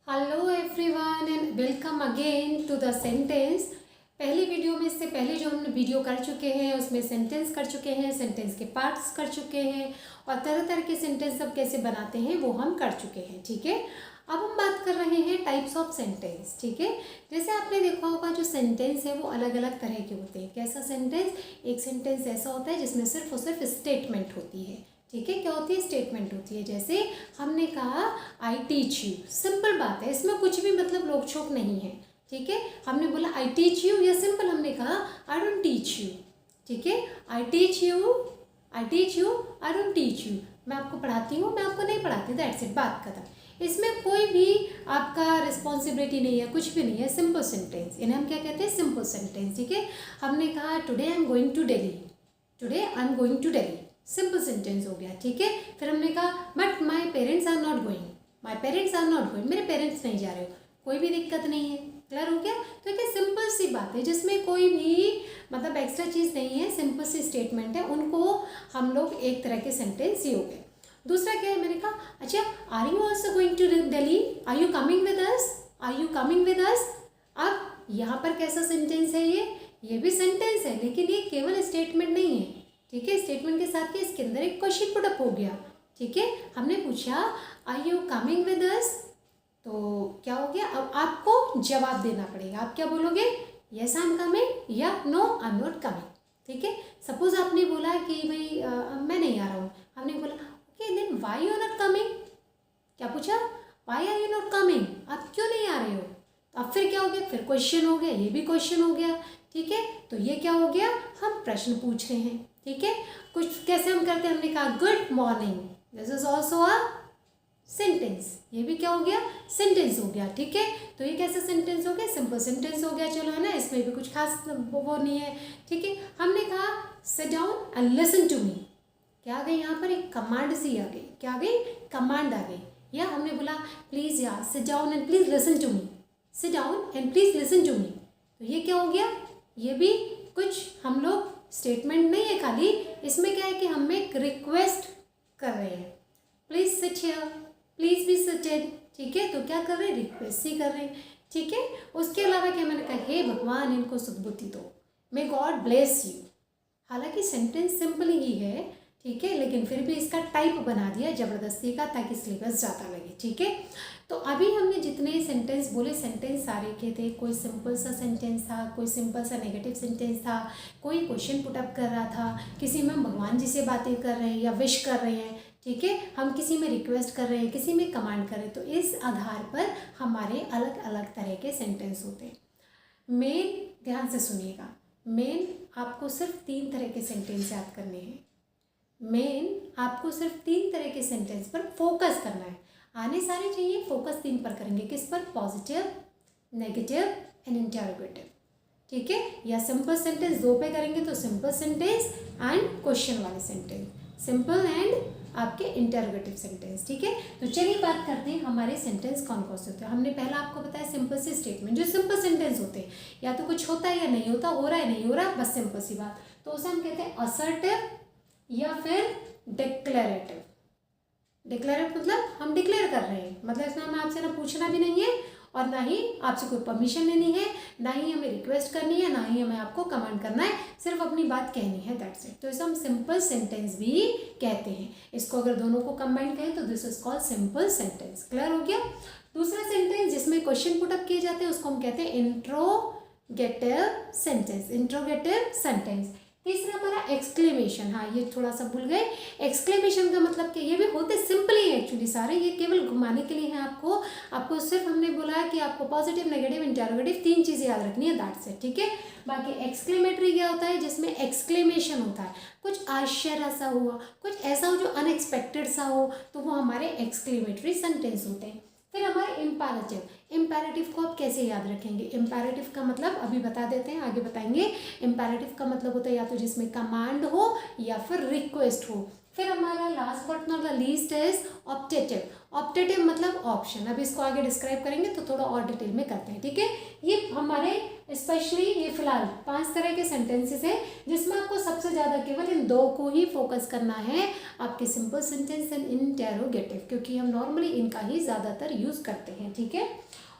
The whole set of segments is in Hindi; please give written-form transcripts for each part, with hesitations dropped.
Hello everyone and welcome again to the sentence. पहली वीडियो में इससे पहले जो हमने वीडियो कर चुके हैं उसमें सेंटेंस कर चुके हैं, सेंटेंस के पार्ट्स कर चुके हैं और तरह तरह के सेंटेंस सब कैसे बनाते हैं वो हम कर चुके हैं। ठीक है, अब हम बात कर रहे हैं टाइप्स ऑफ सेंटेंस। ठीक है, जैसे आपने देखा होगा जो सेंटेंस है वो अलग अलग तरह के होते हैं। कैसा सेंटेंस? एक सेंटेंस ऐसा होता है जिसमें सिर्फ और सिर्फ स्टेटमेंट होती है। ठीक है, क्या होती है? स्टेटमेंट होती है। जैसे हमने कहा आई टीच यू, सिंपल बात है, इसमें कुछ भी मतलब रोक छोक नहीं है। ठीक है, हमने बोला आई टीच यू या सिंपल हमने कहा आई डोंट टीच यू। ठीक है, I teach you, I teach you, I don't teach you. मैं आपको पढ़ाती हूँ, मैं आपको नहीं पढ़ाती, दैट्स इट, बात खत्म। इसमें कोई भी आपका रिस्पॉन्सिबिलिटी नहीं है, कुछ भी नहीं है, सिंपल सेंटेंस। इन्हें हम क्या कहते हैं? Simple sentence. ठीक है, हमने कहा today I am going to Delhi, today I am going to Delhi, simple sentence हो गया। ठीक है, फिर हमने कहा but my parents are not going, my parents are not going, मेरे पेरेंट्स नहीं जा रहे हो, कोई भी दिक्कत नहीं है। क्लियर हो गया? तो क्या सिंपल सी बात है जिसमें कोई भी मतलब एक्स्ट्रा चीज़ नहीं है, सिंपल सी स्टेटमेंट है, उनको हम लोग एक तरह के सेंटेंस ही हो गए। दूसरा क्या है? मैंने कहा अच्छा are you also going to Delhi, are you coming with us, are you coming with us. अब यहाँ पर कैसा सेंटेंस है? ये भी सेंटेंस है लेकिन ये केवल स्टेटमेंट नहीं है। ठीक है, स्टेटमेंट के साथ ही इसके अंदर एक क्वेश्चन पुट अप हो गया। ठीक है, हमने पूछा are you coming with us, तो क्या हो गया? अब आपको जवाब देना पड़ेगा। आप क्या बोलोगे? यस आई एम कमिंग या no I am not coming. ठीक है, सपोज आपने बोला कि भाई मैं नहीं आ रहा हूँ, हमने बोला okay then why you not coming. क्या पूछा? Why are you not coming, आप क्यों नहीं आ रहे हो? तो अब फिर क्या हो गया? फिर क्वेश्चन हो गया, ये भी क्वेश्चन हो गया। ठीक है, तो ये क्या हो गया? हम प्रश्न पूछ रहे हैं। ठीक है, कुछ कैसे हम करते हैं? हमने कहा good morning, this is also a sentence, ये भी क्या हो गया? सेंटेंस हो गया। ठीक है, तो ये कैसा सेंटेंस हो गया? सिंपल सेंटेंस हो गया। चलो है ना, इसमें भी कुछ खास वो नहीं है। ठीक है, हमने कहा sit down and listen to me, क्या आ गई? यहाँ पर एक कमांड सी आ गई। क्या आ गई? कमांड आ गई। या हमने बोला प्लीज़ या sit down and please listen to me, sit down and please listen to me, तो ये क्या हो गया? ये भी कुछ हम लोग स्टेटमेंट नहीं है खाली, इसमें क्या है कि हम एक रिक्वेस्ट कर रहे हैं, please sit here, please be seated. ठीक है, तो क्या कर रहे हैं? रिक्वेस्ट ही कर रहे हैं। ठीक है, उसके अलावा क्या मैंने कहा? हे भगवान इनको सद्बुद्धि दो, मे गॉड ब्लेस यू। हालांकि सेंटेंस सिंपल ही है, ठीक है, लेकिन फिर भी इसका टाइप बना दिया ज़बरदस्ती का ताकि सिलेबस ज़्यादा लगे। ठीक है, तो अभी हमने जितने सेंटेंस बोले, सेंटेंस सारे के थे। कोई सिंपल सा सेंटेंस था, कोई सिंपल सा नेगेटिव सेंटेंस था, कोई क्वेश्चन पुटअप कर रहा था, किसी में हम भगवान जी से बातें कर रहे हैं या विश कर रहे हैं। ठीक है, हम किसी में रिक्वेस्ट कर रहे हैं, किसी में कमांड कर रहे हैं, तो इस आधार पर हमारे अलग अलग तरह के सेंटेंस होते हैं। मेन ध्यान से सुनिएगा, मेन आपको सिर्फ 3 तरह के सेंटेंस याद करने हैं। मेन आपको सिर्फ 3 तरह के सेंटेंस पर फोकस करना है। आने सारे चाहिए, फोकस 3 पर करेंगे। किस पर? Positive, negative and interrogative. ठीक है, या सिंपल सेंटेंस 2 पे करेंगे तो सिंपल सेंटेंस एंड क्वेश्चन वाले सेंटेंस, सिंपल एंड आपके इंटरोगेटिव सेंटेंस। ठीक है, तो चलिए बात करते हैं हमारे सेंटेंस कौन कौन से होते हैं। हमने पहला आपको बताया सिंपल से स्टेटमेंट, जो सिंपल सेंटेंस होते हैं, या तो कुछ होता है या नहीं होता, हो रहा है नहीं हो रहा, बस सिंपल सी बात, तो उसे हम कहते हैं असर्टिव या फिर डिक्लेरेटिव। डिक्लेरेटिव मतलब हम डिक्लेयर कर रहे हैं, मतलब इसमें हमें आपसे ना पूछना भी नहीं है और ना ही आपसे कोई परमिशन लेनी है, ना ही हमें रिक्वेस्ट करनी है, ना ही हमें आपको कमांड करना है, सिर्फ अपनी बात कहनी है, दैट्स इट। तो इसे हम सिंपल सेंटेंस भी कहते हैं। इसको अगर दोनों को कंबाइन करें तो this is called simple sentence. Clear हो गया? दूसरा सेंटेंस जिसमें क्वेश्चन पुटअप किए जाते हैं उसको हम कहते हैं इंट्रोगेटिव सेंटेंस, इंट्रोगेटिव सेंटेंस। तीसरा हमारा एक्सक्लेमेशन, हाँ ये थोड़ा सा भूल गए। एक्सक्लेमेशन का मतलब कि ये भी होते सिंपल ही एक्चुअली सारे, ये केवल घुमाने के लिए है आपको सिर्फ हमने बोला है कि आपको पॉजिटिव, नेगेटिव, इंटरोगेटिव 3 चीज़ें याद रखनी है, दैट्स इट। ठीक है, बाकी एक्सक्लेमेटरी क्या होता है? जिसमें एक्सक्लेमेशन होता है, कुछ आश्चर्य सा हुआ, कुछ ऐसा हो जो अनएक्सपेक्टेड सा हो, तो वो हमारे एक्सक्लेमेटरी सेंटेंस होते हैं। फिर हमारे इम्पेरेटिव, इम्पेरेटिव को आप कैसे याद रखेंगे? इम्पेरेटिव का मतलब अभी बता देते हैं, आगे बताएंगे। इम्पेरेटिव का मतलब होता है या तो जिसमें कमांड हो या फिर रिक्वेस्ट हो। फिर हमारा last but not the least is optative. Optative मतलब ऑप्शन। अब इसको आगे डिस्क्राइब करेंगे तो थोड़ा और डिटेल में करते हैं, ठीक है। ये हमारे स्पेशली ये फिलहाल 5 तरह के सेंटेंसेस हैं जिसमें आपको सबसे ज़्यादा केवल इन 2 को ही फोकस करना है, आपके सिंपल सेंटेंस एंड इंटेरोगेटिव, क्योंकि हम नॉर्मली इनका ही ज़्यादातर यूज़ करते हैं, ठीक है।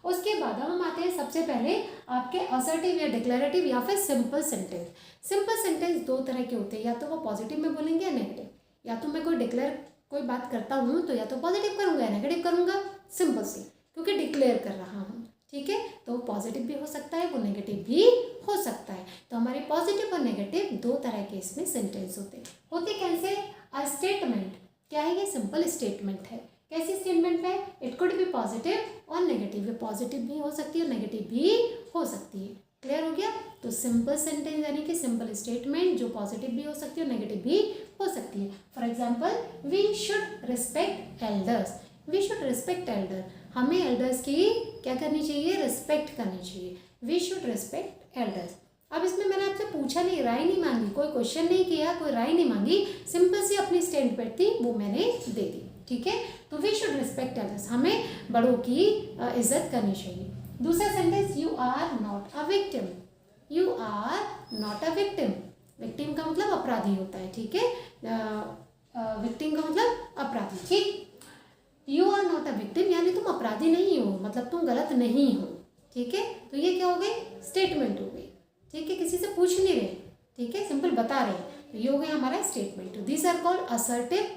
उसके बाद हम आते हैं सबसे पहले आपके असर्टिव या डिक्लेरेटिव या फिर सिंपल सेंटेंस। सिंपल सेंटेंस 2 तरह के होते हैं, या तो वो पॉजिटिव में बोलेंगे या नेगेटिव। या तो मैं कोई बात करता हूँ तो या तो पॉजिटिव करूँगा या नेगेटिव करूँगा, सिंपल सी, क्योंकि डिक्लेयर कर रहा हूँ, ठीक है। तो वो पॉजिटिव भी हो सकता है, वो नेगेटिव भी हो सकता है। तो हमारे पॉजिटिव और नेगेटिव 2 तरह के इसमें सेंटेंस होते कैसे। अ स्टेटमेंट क्या है, ये सिंपल स्टेटमेंट है। कैसी स्टेटमेंट है, इट कुड बी पॉजिटिव और नेगेटिव। ये पॉजिटिव भी हो सकती है और नेगेटिव भी हो सकती है। क्लियर हो गया। तो सिंपल सेंटेंस यानी कि सिंपल स्टेटमेंट जो पॉजिटिव भी हो सकती है और नेगेटिव भी हो सकती है। For example, we should respect elders. We should respect elder, हमें एल्डर्स की क्या करनी चाहिए, रिस्पेक्ट करनी चाहिए। We should respect elders. अब इसमें मैंने आपसे पूछा नहीं, राय नहीं मांगी, कोई क्वेश्चन नहीं किया, कोई राय नहीं मांगी, सिंपल सी अपनी स्टेटमेंट थी, वो मैंने दे दी, ठीक है। तो वी शुड रिस्पेक्ट एल्डर्स, हमें बड़ों की इज्जत करनी चाहिए। दूसरा sentence, you are not a victim. You are not a victim. Victim का मतलब अपराधी होता है, ठीक है। विक्टिम का मतलब अपराधी, ठीक। You are not a victim यानी तुम अपराधी नहीं हो, मतलब तुम गलत नहीं हो, ठीक है। तो ये क्या हो गई, स्टेटमेंट हो गई, ठीक है। किसी से पूछ नहीं रहे, ठीक है, सिंपल बता रहे हैं। तो ये हो गया हमारा statement. This are called assertive,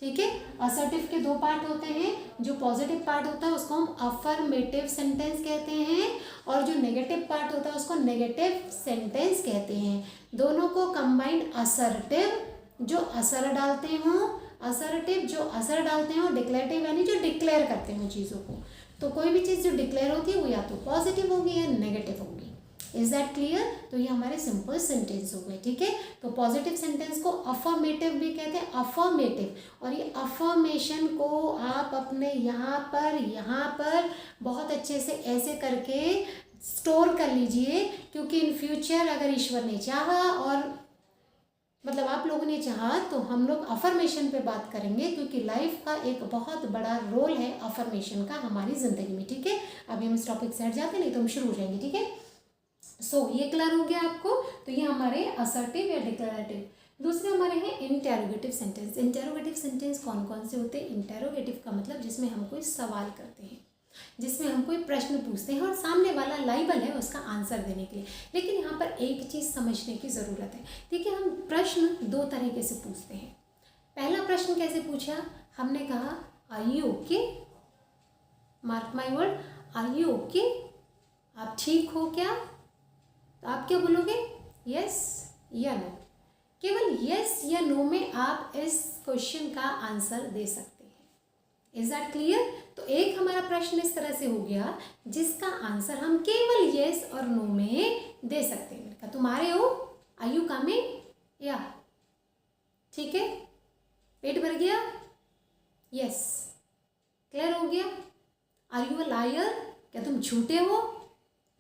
ठीक है। असर्टिव के 2 पार्ट होते हैं। जो पॉजिटिव पार्ट होता है उसको हम अफर्मेटिव सेंटेंस कहते हैं, और जो नेगेटिव पार्ट होता है उसको नेगेटिव सेंटेंस कहते हैं। दोनों को कंबाइंड असर्टिव जो असर डालते हों, असर्टिव जो असर डालते हो, डिक्लेरेटिव यानी जो डिक्लेयर करते हो चीज़ों को। तो कोई भी चीज़ जो डिक्लेयर होती है वो या तो पॉजिटिव होगी या नेगेटिव होगी। Is that clear. तो ये हमारे सिंपल सेंटेंस हो गए, ठीक है। तो पॉजिटिव सेंटेंस को अफर्मेटिव भी कहते हैं, अफर्मेटिव। और ये अफर्मेशन को आप अपने यहाँ पर बहुत अच्छे से ऐसे करके स्टोर कर लीजिए, क्योंकि इन फ्यूचर अगर ईश्वर ने चाहा और मतलब आप लोगों ने चाहा तो हम लोग अफर्मेशन पे बात करेंगे, क्योंकि लाइफ का एक बहुत बड़ा रोल है अफर्मेशन का हमारी ज़िंदगी में, ठीक है। अभी हम इस टॉपिक से हट जाते नहीं तो हम शुरू हो जाएंगे, ठीक है। सो ये क्लियर हो गया आपको। तो ये हमारे असर्टिव या डिक्लेरेटिव। दूसरे हमारे हैं इंटेरोगेटिव सेंटेंस। इंटेरोगेटिव सेंटेंस कौन कौन से होते हैं। इंटेरोगेटिव का मतलब जिसमें हम कोई सवाल करते हैं, जिसमें हम कोई प्रश्न पूछते हैं और सामने वाला लाइबल है उसका आंसर देने के लिए। लेकिन यहाँ पर एक चीज़ समझने की ज़रूरत है। देखिए, हम प्रश्न 2 तरीके से पूछते हैं। पहला प्रश्न कैसे पूछा, हमने कहा are you okay, mark my word, are you okay, आप ठीक हो क्या। तो आप क्या बोलोगे, यस या नो। केवल यस या नो में आप इस क्वेश्चन का आंसर दे सकते हैं। Is that clear. तो एक हमारा प्रश्न इस तरह से हो गया जिसका आंसर हम केवल यस और नो में दे सकते हैं। तुम आ रहे हो, आर यू कमिंग, या ठीक है, पेट भर गया, यस, क्लियर हो गया। आर यू अ लायर, क्या तुम झूठे हो,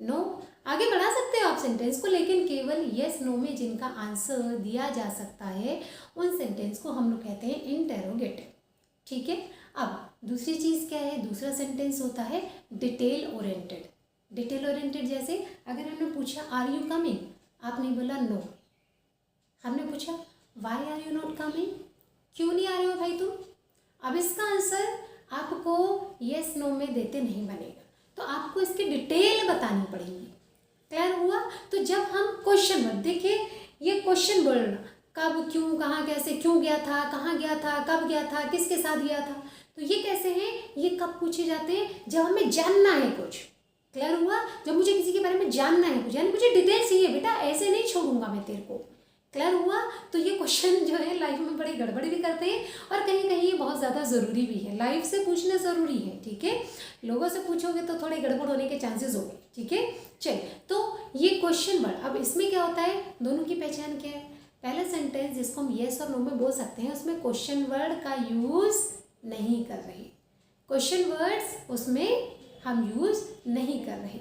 नो। आगे बढ़ा सकते हो आप सेंटेंस को, लेकिन केवल यस नो में जिनका आंसर दिया जा सकता है उन सेंटेंस को हम लोग कहते हैं इंटेरोगेटिव, ठीक है। अब दूसरी चीज़ क्या है, दूसरा सेंटेंस होता है डिटेल ओरिएंटेड। डिटेल ओरिएंटेड जैसे अगर हमने पूछा आर यू कमिंग, आपने बोला नो। हमने पूछा why are you not coming, क्यों नहीं आ रहे हो भाई तुम। अब इसका आंसर आपको यस नो में देते नहीं बनेगा, तो आपको इसकी डिटेल बतानी पड़ेगी। क्लियर हुआ। तो जब हम क्वेश्चन वर्ड, देखिए ये क्वेश्चन वर्ड, कब, क्यों, कहाँ, कैसे, क्यों गया था, कहाँ गया था, कब गया था, किसके साथ गया था, तो ये कैसे हैं, ये कब पूछे जाते हैं, जब हमें जानना है कुछ। क्लियर हुआ। जब मुझे किसी के बारे में जानना है कुछ, यानी मुझे डिटेल चाहिए, बेटा ऐसे नहीं छोड़ूंगा मैं तेरे को। क्लियर हुआ। तो ये क्वेश्चन जो है लाइफ में बड़ी गड़बड़ भी करते हैं, और कहीं कहीं ये बहुत ज़्यादा ज़रूरी भी है। लाइफ से पूछना ज़रूरी है, ठीक है। लोगों से पूछोगे तो थोड़े गड़बड़ होने के चांसेस होंगे, ठीक है। चलिए, तो ये क्वेश्चन वर्ड, अब इसमें क्या होता है, दोनों की पहचान क्या है। पहला सेंटेंस जिसको हम येस और नो में बोल सकते हैं, उसमें क्वेश्चन वर्ड का यूज़ नहीं कर रहे, क्वेश्चन वर्ड्स उसमें हम यूज़ नहीं कर रहे।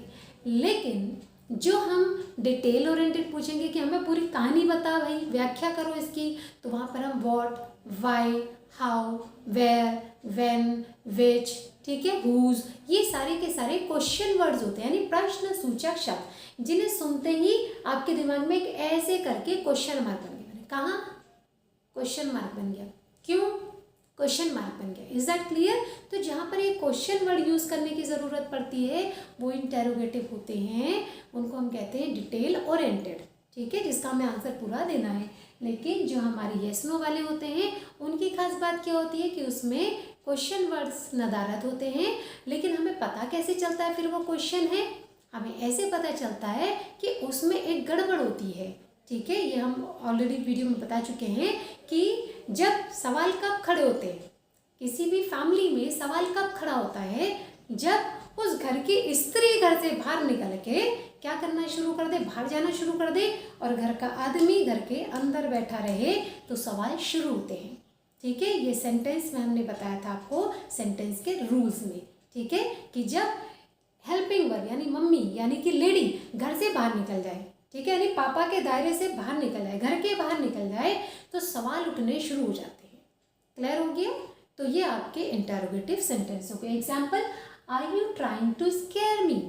लेकिन जो हम डिटेल ओरिएंटेड पूछेंगे कि हमें पूरी कहानी बता भाई, व्याख्या करो इसकी, तो वहाँ पर हम what, why, how, where, when, which, ठीक है, हुज, ये सारे के सारे क्वेश्चन वर्ड्स होते हैं, यानी प्रश्न सूचक शब्द, जिन्हें सुनते ही आपके दिमाग में एक ऐसे करके क्वेश्चन मार्क बन गया। कहाँ क्वेश्चन मार्क बन गया? क्यों क्वेश्चन मार्क बन गया? Is that clear? तो जहाँ पर एक क्वेश्चन वर्ड यूज करने की जरूरत पड़ती है वो इंटेरोगेटिव होते हैं, उनको हम कहते हैं डिटेल ओरिएंटेड, ठीक है, जिसका हमें आंसर पूरा देना है। लेकिन जो हमारे येस नो वाले होते हैं उनकी खास बात क्या होती है कि उसमें क्वेश्चन वर्ड्स नदारद होते हैं, लेकिन हमें पता कैसे चलता है फिर वो क्वेश्चन है? हमें ऐसे पता चलता है कि उसमें एक गड़बड़ होती है, ठीक है। ये हम ऑलरेडी वीडियो में बता चुके हैं कि जब सवाल कब खड़े होते हैं, किसी भी फैमिली में सवाल कब खड़ा होता है, जब उस घर की स्त्री घर से बाहर निकल के क्या करना शुरू कर दे, बाहर जाना शुरू कर दे, और घर का आदमी घर के अंदर बैठा रहे, तो सवाल शुरू होते हैं, ठीक है। ये सेंटेंस में हमने बताया था आपको सेंटेंस के रूल्स में, ठीक है, कि जब हेल्पिंग वर्ब यानी मम्मी यानी कि लेडी घर से बाहर निकल जाए, ठीक है, यानी पापा के दायरे से बाहर निकल जाए, घर के बाहर निकल जाए, तो सवाल उठने शुरू हो जाते हैं। क्लियर हो गया? तो ये आपके इंटरोगेटिव सेंटेंस हो गए। Example, are you trying to scare me?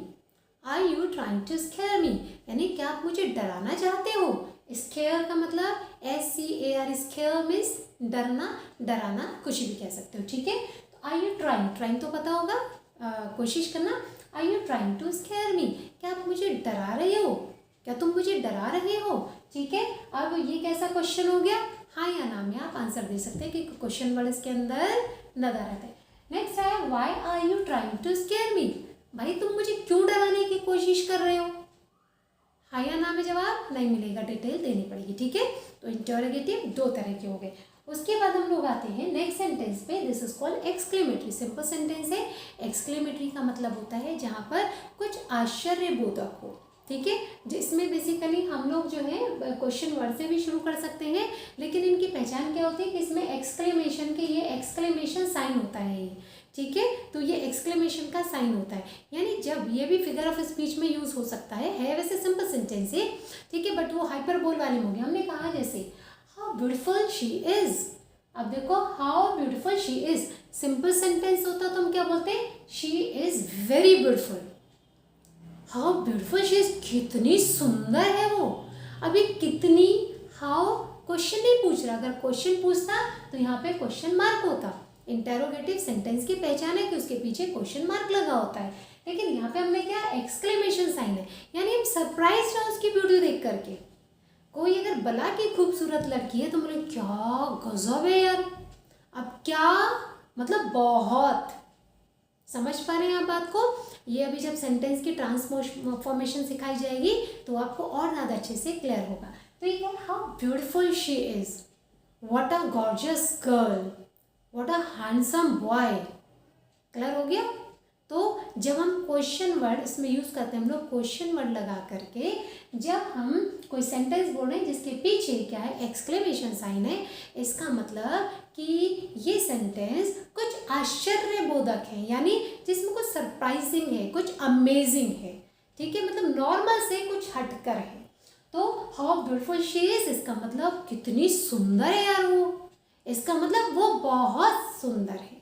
Are you trying to scare me, यानी क्या आप मुझे डराना चाहते हो? स्केयर का मतलब SCAR, स्केयर मीन्स डरना, डराना, कुछ भी कह सकते हो, ठीक है। तो आर यू ट्राइंग, ट्राइंग तो पता होगा, कोशिश करना। Are you trying to scare me, क्या आप मुझे डरा रहे हो? क्या तुम मुझे डरा रहे हो? ठीक है। अब ये कैसा क्वेश्चन हो गया? हाँ या ना में आप आंसर दे सकते हैं कि क्वेश्चन वर्ड इसके अंदर नदारद है। नेक्स्ट है, why are you trying to scare me? भाई तुम मुझे क्यों डराने की कोशिश कर रहे हो? हाँ या ना में जवाब नहीं मिलेगा, डिटेल देनी पड़ेगी, ठीक है। तो इंटरोगेटिव दो तरह के हो गए। उसके बाद हम लोग आते हैं नेक्स्ट सेंटेंस पे। This is called exclamatory. Simple sentence है। एक्सक्लेमेटरी का मतलब होता है जहाँ पर कुछ आश्चर्यबोधक हो, ठीक है। जिसमें बेसिकली हम लोग जो है क्वेश्चन वर्ड से भी शुरू कर सकते हैं, लेकिन इनकी पहचान क्या होती है कि इसमें एक्सक्लेमेशन के, ये एक्सक्लेमेशन साइन होता है ये, ठीक है। तो ये एक्सक्लेमेशन का साइन होता है, यानी जब ये भी फिगर ऑफ स्पीच में यूज हो सकता है वैसे सिंपल सेंटेंस है, ठीक है, बट वो हाइपरबोल वाले हो गए। हमने कहा जैसे हाउ ब्यूटीफुल शी इज। अब देखो how beautiful she is simple sentence होता तो हम क्या बोलते हैं? She is very beautiful. How beautiful she is, कितनी सुंदर है वो। अभी कितनी, हाउ क्वेश्चन नहीं पूछ रहा, अगर क्वेश्चन पूछता तो यहाँ पे क्वेश्चन मार्क होता। इंटेरोगेटिव सेंटेंस की पहचान है कि उसके पीछे क्वेश्चन मार्क लगा होता है, लेकिन यहाँ पे हमने क्या, एक्सक्लेमेशन साइन है, यानी हम सरप्राइज हैं उसकी ब्यूटी देख करके। कोई अगर बला की खूबसूरत लड़की है तो बोले क्या गजब है यार, अब क्या मतलब बहुत। समझ पा रहे हैं आप बात को? ये अभी जब सेंटेंस की ट्रांसफॉर्मेशन सिखाई जाएगी तो आपको और ज़्यादा अच्छे से क्लियर होगा। तो ये क्या, how beautiful she is, what a gorgeous girl, what a handsome boy. Clear हो गया? तो जब हम क्वेश्चन वर्ड इसमें यूज़ करते हैं, हम लोग क्वेश्चन वर्ड लगा करके जब हम कोई सेंटेंस बोल रहे हैं जिसके पीछे क्या है, एक्सक्लेमेशन साइन है, इसका मतलब कि ये सेंटेंस कुछ आश्चर्यबोधक है, यानी जिसमें कुछ सरप्राइजिंग है, कुछ अमेजिंग है, ठीक है, मतलब नॉर्मल से कुछ हटकर है। तो हाउ ब्यूटीफुल शी इज, इसका मतलब कितनी सुंदर है यार वो, इसका मतलब वो बहुत सुंदर है,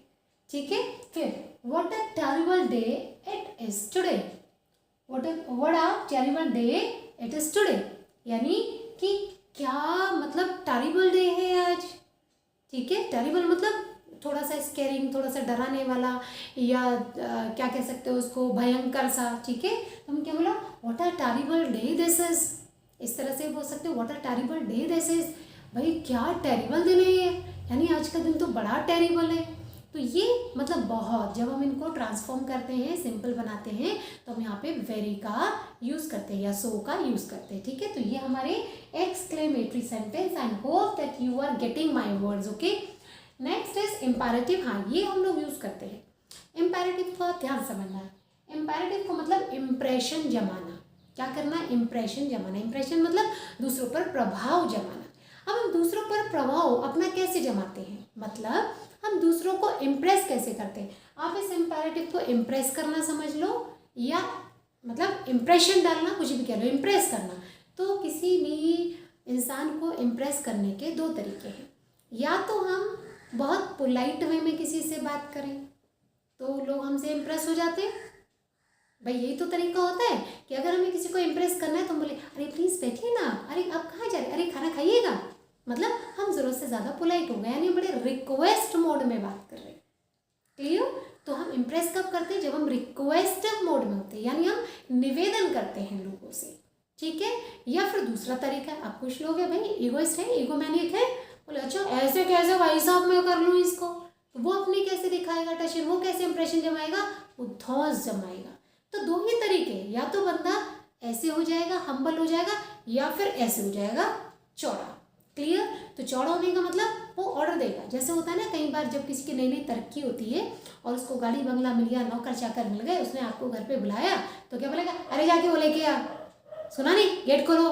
ठीक है। फिर what a terrible day it is today, what a terrible day it is today, यानी कि क्या मतलब टेरिबल डे है आज, ठीक है। टेरिबल मतलब थोड़ा सा स्कैरिंग, थोड़ा सा डराने वाला, या क्या कह सकते हो उसको, भयंकर सा, ठीक है। तो हम क्या बोला, what a terrible day this is, इस तरह से बोल सकते हो, what a terrible day this is, भाई क्या टेरिबल दिन है ये, यानी आज का दिन तो बड़ा टेरिबल है। तो ये मतलब बहुत, जब हम इनको ट्रांसफॉर्म करते हैं, सिंपल बनाते हैं, तो हम यहाँ पे वेरी का यूज़ करते हैं या सो का यूज़ करते हैं, ठीक है। तो ये हमारे exclamatory sentence. I hope that you are getting my words, okay. Next is imperative. हाँ, ये हम लोग यूज़ करते हैं। इम्पेरेटिव को ध्यान समझना है। इम्पेरेटिव को मतलब इम्प्रेशन जमाना। क्या करना? इम्प्रेशन जमाना। इम्प्रेशन मतलब दूसरों पर प्रभाव जमाना। अब हम दूसरों पर प्रभाव अपना कैसे जमाते हैं, मतलब हम दूसरों को इम्प्रेस कैसे करते हैं। आप इस इम्पेरेटिव को इम्प्रेस करना समझ लो, या मतलब इम्प्रेशन डालना, कुछ भी कह लो, इम्प्रेस करना। तो किसी भी इंसान को इम्प्रेस करने के दो तरीके हैं। या तो हम बहुत पोलाइट वे में किसी से बात करें तो लोग हमसे इम्प्रेस हो जाते हैं। भाई यही तो तरीका होता है कि अगर हमें किसी को इम्प्रेस करना है तो हम बोले अरे प्लीज़ बैठिए ना, अरे आप कहाँ जा रहे, अरे खाना खाइएगा। मतलब हम ज़रूरत से ज़्यादा पोलाइट हो गए, यानी बड़े रिक्वेस्ट मोड में बात कर रहे हैं। क्लियर? तो हम इम्प्रेस कब करते हैं? जब हम रिक्वेस्ट मोड में होते हैं, यानी हम निवेदन करते हैं लोगों से। ठीक है? या फिर दूसरा तरीका है, आप कुछ लोग हैं भाई ईगोइस्ट है, ईगोमैनिक है, बोले अच्छा ऐसे कैसे भाई साहब मैं कर लूँ इसको, तो वो अपनी कैसे दिखाएगा टशन, वो कैसे इंप्रेशन जमाएगा, वो धौंस जमाएगा। तो दो ही तरीके, या तो बंदा ऐसे हो जाएगा, हम्बल हो जाएगा, या फिर ऐसे हो जाएगा चौड़ा। क्लियर? तो चौड़ा होने का मतलब वो ऑर्डर देगा। जैसे होता है ना कई बार जब किसी की नई नई तरक्की होती है और उसको गाड़ी बंगला मिल गया, नौकर चाकर मिल गए, उसने आपको घर पे बुलाया तो क्या बोलेगा, अरे जाके वो लेके आ, सुना नहीं, गेट खोलो।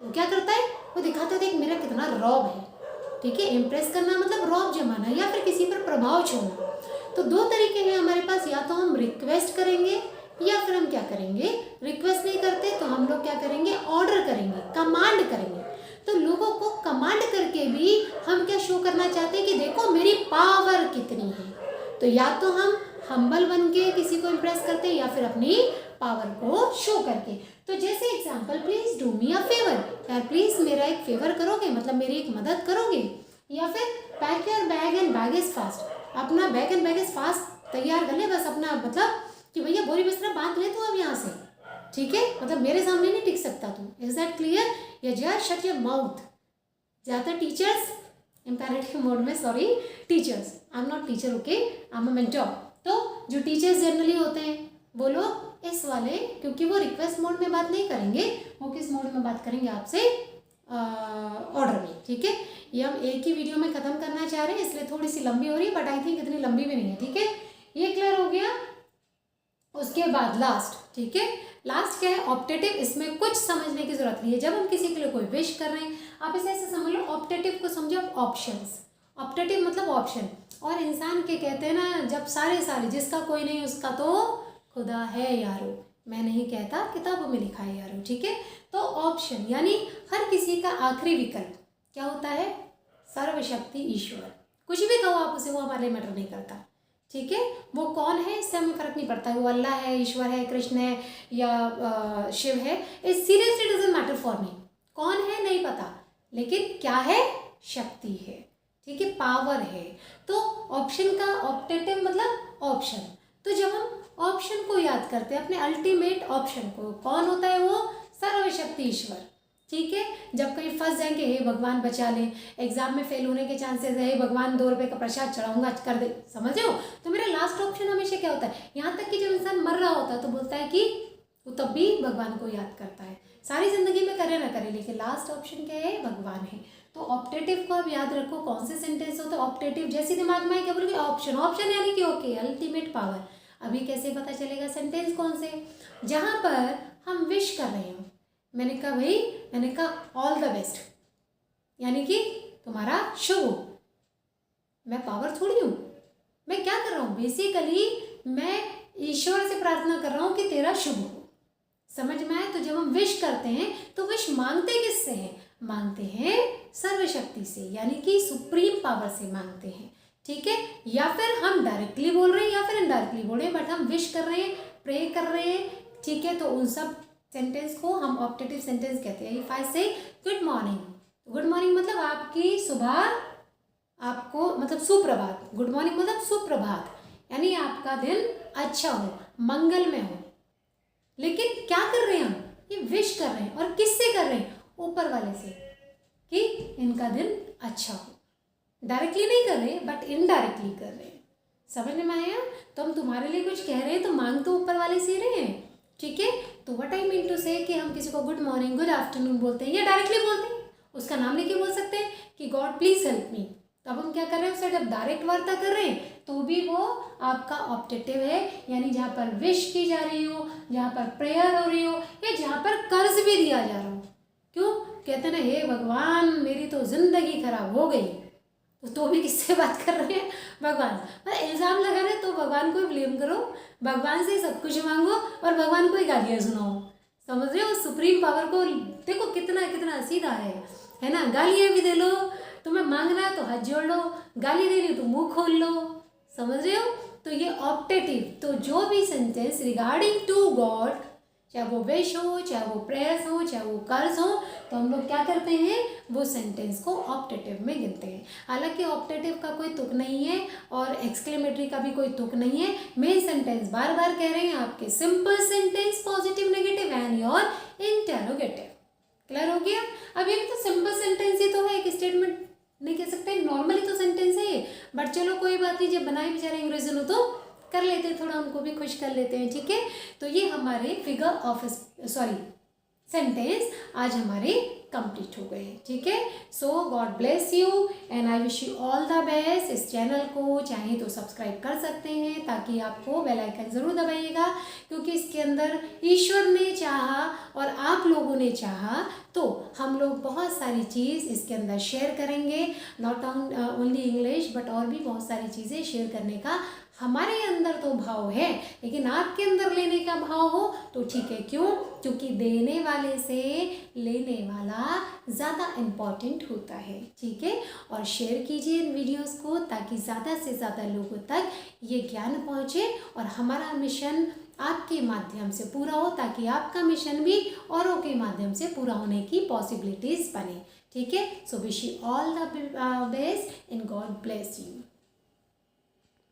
तो क्या करता है वो दिखाता है, देख मेरा कितना रौब है। ठीक है? इम्प्रेस करना मतलब रौब जमाना या फिर किसी पर प्रभाव छोड़ना। तो दो तरीके हैं हमारे पास, या तो हम रिक्वेस्ट करेंगे या फिर हम क्या करेंगे, रिक्वेस्ट नहीं करते तो हम लोग क्या करेंगे, ऑर्डर करेंगे, कमांड करेंगे। तो लोगों को कमांड करके भी हम क्या शो करना चाहते हैं कि देखो मेरी पावर कितनी है। तो या तो हम हम्बल बन के किसी को इम्प्रेस करते हैं या फिर अपनी पावर को शो करके। तो जैसे example, please do me a favour, यार प्लीज मेरा एक फेवर करोगे, मतलब मेरी एक मदद करोगे। या फिर pack your bag and baggage fast, अपना बैग एंड बैगेज फास्ट तैयार कर ले, बस अपना मतलब कि भैया बोरी बिस्तरा बांध ले तू अब यहाँ से। ठीक है? मतलब मेरे सामने नहीं टिक सकता तू। Is that clear? या जस्ट शट योर माउथ। ज़्यादातर टीचर्स इम्पेरेटिव मोड में, sorry teachers, I am not teacher, okay, I am a mentor. तो जो टीचर्स जनरली होते हैं वो लोग इस वाले, क्योंकि वो रिक्वेस्ट मोड में बात नहीं करेंगे, वो किस मोड में बात करेंगे आपसे, ऑर्डर में। ठीक है? ये हम एक ही वीडियो में ख़त्म करना चाह रहे हैं, इसलिए थोड़ी सी लंबी हो रही है, बट आई थिंक इतनी लंबी भी नहीं है। ठीक है? ये क्लियर हो गया? उसके बाद लास्ट, ठीक है, लास्ट क्या है, ऑप्टेटिव। इसमें कुछ समझने की जरूरत नहीं है। जब हम किसी के लिए कोई विश कर रहे हैं, आप इसे ऐसे समझ लो, ऑप्टेटिव को समझो ऑप्शंस। ऑप्टेटिव मतलब ऑप्शन। और इंसान के कहते हैं ना, जब सारे जिसका कोई नहीं उसका तो खुदा है यारो, मैं नहीं कहता, किताबों में लिखा है यारो। ठीक है? तो ऑप्शन यानी हर किसी का आखिरी विकल्प क्या होता है, सर्वशक्ति ईश्वर। कुछ भी कहो आप उसे, वो हमारे लिए मैटर नहीं करता। ठीक है? वो कौन है इससे हमें फर्क नहीं पड़ता, वो अल्लाह है, ईश्वर है, कृष्ण है या शिव है, it seriously doesn't matter for me. कौन है नहीं पता, लेकिन क्या है, शक्ति है। ठीक है? पावर है। तो ऑप्शन का ऑप्टेटिव मतलब ऑप्शन। तो जब हम ऑप्शन को याद करते हैं, अपने अल्टीमेट ऑप्शन को, कौन होता है वो, सर्वशक्ति ईश्वर। ठीक है? जब कहीं फंस जाएंगे, हे भगवान बचा ले, एग्जाम में फेल होने के चांसेस है, हे भगवान 2 रुपये का प्रसाद चढ़ाऊंगा, कर दे, समझ रहे हो? तो मेरा लास्ट ऑप्शन हमेशा क्या होता है, यहाँ तक कि जब इंसान मर रहा होता है तो बोलता है कि वो तब भी भगवान को याद करता है, सारी जिंदगी में करे ना करे, लेकिन लास्ट ऑप्शन क्या है, भगवान है। तो ऑप्टेटिव को आप याद रखो, कौन से सेंटेंस होता है ऑप्टेटिव, जैसे दिमाग में क्या बोलोगे, ऑप्शन। ऑप्शन यानी कि ओके, अल्टीमेट पावर। अभी कैसे पता चलेगा सेंटेंस कौन से, जहाँ पर हम विश कर रहे हो। मैंने कहा भाई, मैंने कहा ऑल द बेस्ट, यानी कि तुम्हारा शुभ हो। मैं पावर थोड़ी हूँ, मैं क्या कर रहा हूँ, बेसिकली मैं ईश्वर से प्रार्थना कर रहा हूँ कि तेरा शुभ हो। समझ में आए? तो जब हम विश करते हैं तो विश मांगते किससे हैं, मांगते हैं सर्वशक्ति से, यानी कि सुप्रीम पावर से मांगते हैं। ठीक है? या फिर हम डायरेक्टली बोल रहे हैं या फिर इनडायरेक्टली बोल रहे हैं, बट हम विश कर रहे हैं, प्रे कर रहे हैं। ठीक है? तो उन सब सेंटेंस को हम ऑप्टेटिव सेंटेंस कहते हैं। इफ आई से गुड मॉर्निंग, गुड मॉर्निंग मतलब आपकी सुबह, आपको मतलब सुप्रभात। गुड मॉर्निंग मतलब सुप्रभात, यानी आपका दिन अच्छा हो, मंगलमय हो। लेकिन क्या कर रहे हैं हम, ये विश कर रहे हैं, और किससे कर रहे हैं, ऊपर वाले से, कि इनका दिन अच्छा हो। डायरेक्टली नहीं कर रहे बट इनडायरेक्टली कर रहे हैं। समझ में आया? तो हम तुम्हारे लिए कुछ कह रहे हैं तो मांग तो ऊपर वाले से रहे हैं। ठीक है? तो व्हाट आई मीन टू से कि हम किसी को गुड मॉर्निंग, गुड आफ्टरनून बोलते हैं या डायरेक्टली बोलते हैं, उसका नाम लेके बोल सकते हैं कि गॉड प्लीज हेल्प मी। तो अब हम क्या कर रहे हैं, उससे जब डायरेक्ट वार्ता कर रहे हैं तो भी वो आपका ऑप्टेटिव है, यानी जहाँ पर विश की जा रही हो, जहाँ पर प्रेयर हो रही हो, या जहाँ पर कर्ज भी दिया जा रहा हो। क्यों कहते ना, हे भगवान मेरी तो जिंदगी खराब हो गई, तो भी किससे बात कर रहे हैं, भगवान। मतलब इल्ज़ाम लगा रहे तो भगवान को ही ब्लेम करो, भगवान से सब कुछ मांगो और भगवान को ही गालियाँ सुनाओ। समझ रहे हो? सुप्रीम पावर को देखो कितना कितना सीधा है ना, गालियाँ भी दे लो, तुम्हें मांगना है तो हाथ जोड़ लो, गाली देनी हो तो मुंह खोल लो, समझ रहे हो। तो ये ऑप्टेटिव, तो जो भी सेंटेंस रिगार्डिंग टू गॉड, चाहे वो विश हो, चाहे वो प्रेयर्स हो, चाहे वो कर्ज हो, तो हम लोग क्या करते हैं, वो सेंटेंस को ऑप्टेटिव में गिनते हैं। हालांकि ऑप्टेटिव का कोई तुक नहीं है और एक्सक्लेमेटरी का भी कोई तुक नहीं है। मेन सेंटेंस बार बार कह रहे हैं आपके, simple sentence, positive, negative and your interrogative. Clear हो गया। अब ये तो सिंपल सेंटेंस ही तो है, एक स्टेटमेंट नहीं कह सकते, नॉर्मली तो सेंटेंस है, बट चलो कोई बात नहीं, जब बनाए बेचारे अंग्रेजों ने तो कर लेते हैं, थोड़ा उनको भी खुश कर लेते हैं, ठीक है। तो ये हमारे फिगर ऑफ सेंटेंस आज हमारे कंप्लीट हो गए, ठीक है। So God bless you and I wish you all the best. इस चैनल को चाहे तो सब्सक्राइब कर सकते हैं, ताकि आपको बेल आइकन ज़रूर दबाइएगा, क्योंकि इसके अंदर ईश्वर ने चाहा और आप लोगों ने चाहा तो हम लोग बहुत सारी चीज़ इसके अंदर शेयर करेंगे, नॉट ओनली इंग्लिश बट और भी बहुत सारी चीज़ें शेयर करने का हमारे अंदर तो भाव है, लेकिन आपके अंदर लेने का भाव हो तो ठीक है। क्यों? क्योंकि देने वाले से लेने वाला ज़्यादा इम्पॉर्टेंट होता है, ठीक है। और शेयर कीजिए इन वीडियोस को, ताकि ज़्यादा से ज़्यादा लोगों तक ये ज्ञान पहुँचे और हमारा मिशन आपके माध्यम से पूरा हो, ताकि आपका मिशन भी औरों के माध्यम से पूरा होने की पॉसिबिलिटीज़ बने, ठीक है। So wish you all the best and God bless you.